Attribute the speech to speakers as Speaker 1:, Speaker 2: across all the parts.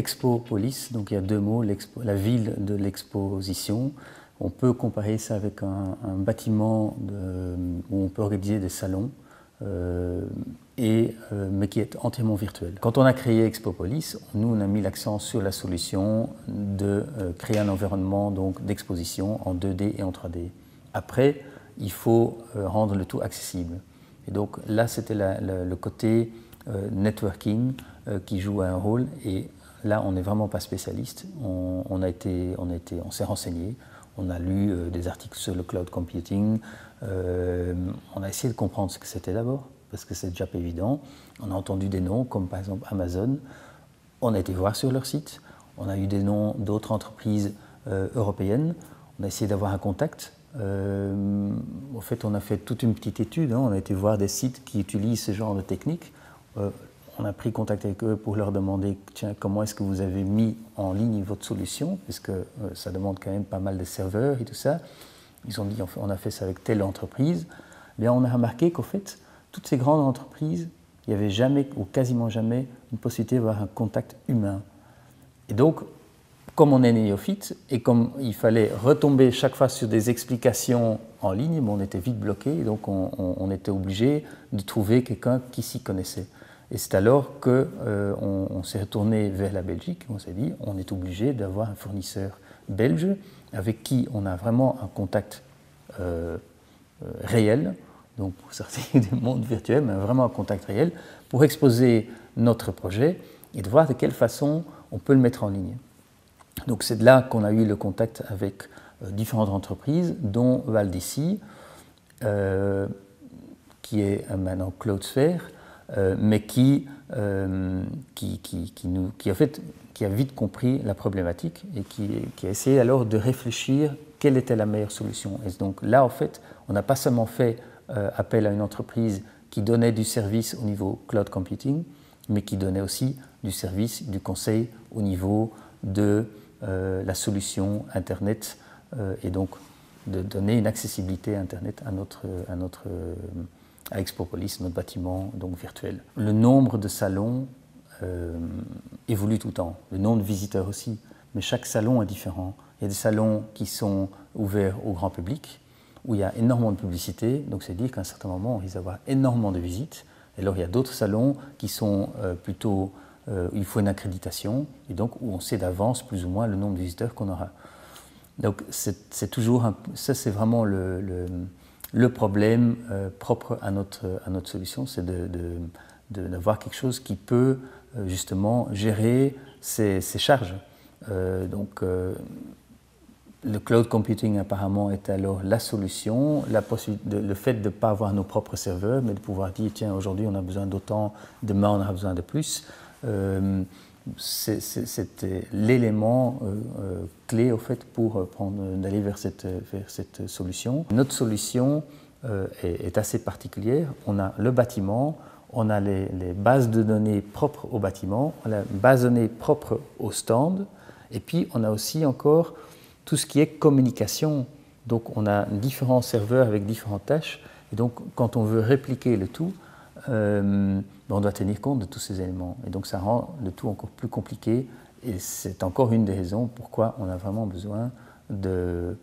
Speaker 1: Expopolis, donc il y a deux mots, la ville de l'exposition. On peut comparer ça avec un bâtiment où on peut organiser des salons, mais qui est entièrement virtuel. Quand on a créé Expopolis, nous on a mis l'accent sur la solution de créer un environnement d'exposition en 2D et en 3D. Après, il faut rendre le tout accessible. Et donc là, c'était le côté networking qui joue un rôle. Et là, on n'est vraiment pas spécialiste. On s'est renseigné. On a lu des articles sur le cloud computing. On a essayé de comprendre ce que c'était d'abord, parce que c'est déjà pas évident. On a entendu des noms comme par exemple Amazon. On a été voir sur leur site. On a eu des noms d'autres entreprises européennes. On a essayé d'avoir un contact. En fait, on a fait toute une petite étude. On a été voir des sites qui utilisent ce genre de technique. On a pris contact avec eux pour leur demander tiens, comment est-ce que vous avez mis en ligne votre solution, puisque ça demande quand même pas mal de serveurs et tout ça. Ils ont dit on a fait ça avec telle entreprise. Bien, on a remarqué qu'en fait, toutes ces grandes entreprises, il n'y avait jamais ou quasiment jamais une possibilité d'avoir un contact humain. Et donc, comme on est néophyte et comme il fallait retomber chaque fois sur des explications en ligne, on était vite bloqué, et donc on était obligé de trouver quelqu'un qui s'y connaissait. Et c'est alors qu'on s'est retourné vers la Belgique, on s'est dit on est obligé d'avoir un fournisseur belge avec qui on a vraiment un contact réel, donc pour sortir du monde virtuel, mais vraiment un contact réel, pour exposer notre projet et de voir de quelle façon on peut le mettre en ligne. Donc c'est de là qu'on a eu le contact avec différentes entreprises, dont Valdici, qui est maintenant Cloudsphere, mais qui a vite compris la problématique et qui a essayé alors de réfléchir quelle était la meilleure solution. Et donc là, en fait, on n'a pas seulement fait appel à une entreprise qui donnait du service au niveau cloud computing, mais qui donnait aussi du service, du conseil au niveau de la solution Internet et donc de donner une accessibilité Internet à Expopolis, notre bâtiment donc virtuel. Le nombre de salons évolue tout le temps, le nombre de visiteurs aussi, mais chaque salon est différent. Il y a des salons qui sont ouverts au grand public, où il y a énormément de publicité, donc c'est dire qu'à un certain moment, on risque d'avoir énormément de visites. Et alors il y a d'autres salons qui sont plutôt où il faut une accréditation, et donc où on sait d'avance plus ou moins le nombre de visiteurs qu'on aura. Donc c'est toujours ça, c'est vraiment le problème propre à notre solution, c'est d'avoir quelque chose qui peut justement gérer ces charges. Le cloud computing apparemment est alors la solution, le fait de ne pas avoir nos propres serveurs, mais de pouvoir dire tiens, aujourd'hui on a besoin d'autant, demain on aura besoin de plus. C'était l'élément clé au fait pour d'aller vers cette solution. Notre solution est assez particulière. On a le bâtiment, on a les bases de données propres au bâtiment, on a la base de données propre au stand, et puis on a aussi encore tout ce qui est communication. Donc on a différents serveurs avec différentes tâches, et donc quand on veut répliquer le tout, on doit tenir compte de tous ces éléments. Et donc ça rend le tout encore plus compliqué, et c'est encore une des raisons pourquoi on a vraiment besoin d'un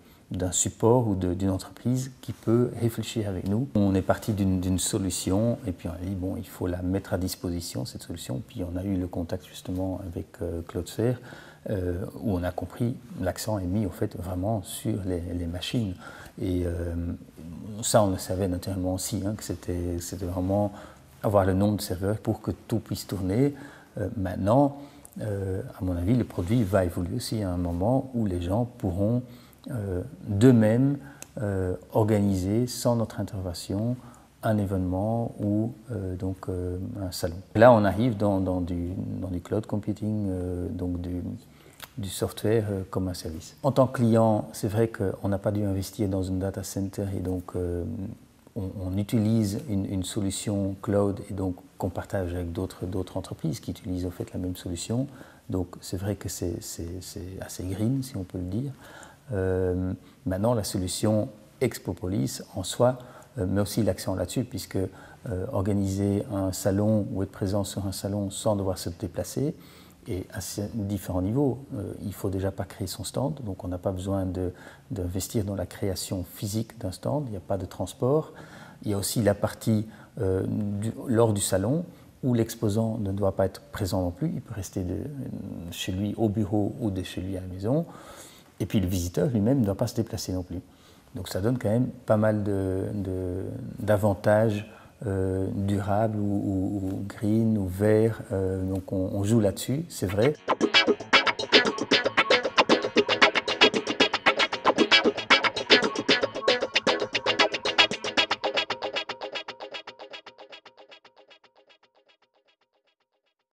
Speaker 1: support ou d'une entreprise qui peut réfléchir avec nous. On est parti d'une solution, et puis on a dit bon, il faut la mettre à disposition, cette solution. Puis on a eu le contact justement avec Cloudsphere, où on a compris, l'accent est mis au fait vraiment sur les machines. Et ça, on le savait naturellement aussi, que c'était vraiment avoir le nombre de serveurs pour que tout puisse tourner. Maintenant, à mon avis, le produit va évoluer aussi à un moment où les gens pourront d'eux-mêmes organiser, sans notre intervention, un événement ou un salon. Là, on arrive dans du cloud computing, donc du software comme un service. En tant que client, c'est vrai qu'on n'a pas dû investir dans une data center, et donc on utilise une solution cloud, et donc qu'on partage avec d'autres entreprises qui utilisent en fait la même solution. Donc c'est vrai que c'est assez green, si on peut le dire. Maintenant, la solution Expopolis en soi met aussi l'accent là-dessus, puisque organiser un salon ou être présent sur un salon sans devoir se déplacer, et à différents niveaux. Il ne faut déjà pas créer son stand, donc on n'a pas besoin d'investir dans la création physique d'un stand, il n'y a pas de transport. Il y a aussi la partie lors du salon où l'exposant ne doit pas être présent non plus, il peut rester chez lui au bureau ou de chez lui à la maison. Et puis le visiteur lui-même ne doit pas se déplacer non plus. Donc ça donne quand même pas mal d'avantages durables ou green ou verts. Donc on joue là-dessus, c'est vrai.